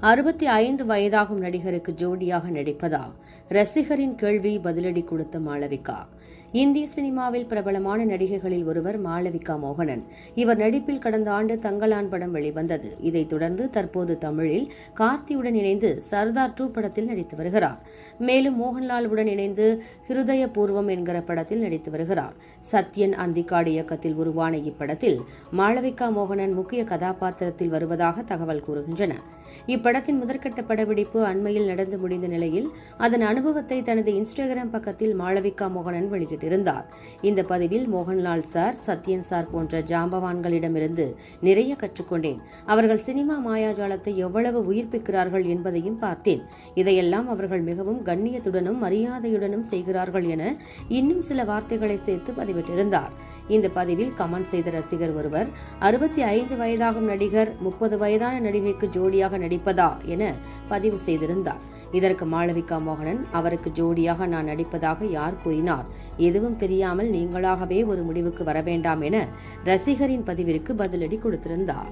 65 வயதாகும் நடிகருக்கு ஜோடியாக நடிப்பதா? ரசிகரின் கேள்வி பதிலடி கொடுத்த மாளவிகா. இந்திய சினிமாவில் பிரபலமான நடிகைகளில் ஒருவர் மாளவிகா மோகனன். இவர் நடிப்பில் கடந்த ஆண்டு தங்கலான் படம் வெளிவந்தது. இதைத் தொடர்ந்து தற்போது தமிழில் கார்த்தியுடன் இணைந்து சர்தார் 2 படத்தில் நடித்து வருகிறார். மேலும் மோகன்லாலுடன் இணைந்து ஹிருதயபூர்வம் என்கிற படத்தில் நடித்து வருகிறார். சத்யன் அந்திக்காடு இயக்கத்தில் உருவான இப்படத்தில் மாளவிகா மோகனன் முக்கிய கதாபாத்திரத்தில் வருவதாக தகவல் கூறுகின்றன. இப்படத்தின் முதற்கட்ட படப்பிடிப்பு அண்மையில் நடந்து முடிந்த நிலையில் அதன் அனுபவத்தை தனது இன்ஸ்டாகிராம் பக்கத்தில் மாளவிகா மோகனன் வெளியிட்டிருந்தார். இந்த பதிவில், மோகன்லால் சார், சத்யன் சார் போன்ற ஜாம்பவான்களிடமிருந்து நிறைய கற்றுக்கொண்டேன். அவர்கள் சினிமா மாயாஜாலத்தை எவ்வளவு உயிர்ப்பிக்கிறார்கள் என்பதையும் பார்த்தேன். இதையெல்லாம் அவர்கள் மிகவும் கண்ணியத்துடனும் மரியாதையுடனும் செய்கிறார்கள் என இன்னும் சில வார்த்தைகளை சேர்த்து பதிவிட்டிருந்தார். இந்த பதிவில் கமெண்ட் செய்த ரசிகர் ஒருவர், 65 வயதாகும் நடிகர் 30 வயதான நடிகைக்கு ஜோடியாக நடிப்பதா என பதிவு செய்திருந்தார். இதற்கு மாளவிகா மோகனன், அவருக்கு ஜோடியாக நான் நடிப்பதாக யார் கூறினார்? எதுவும் தெரியாமல் நீங்களாகவே ஒரு முடிவுக்கு வர வேண்டாம் என ரசிகரின் பதிவிற்கு பதிலடி கொடுத்திருந்தார்.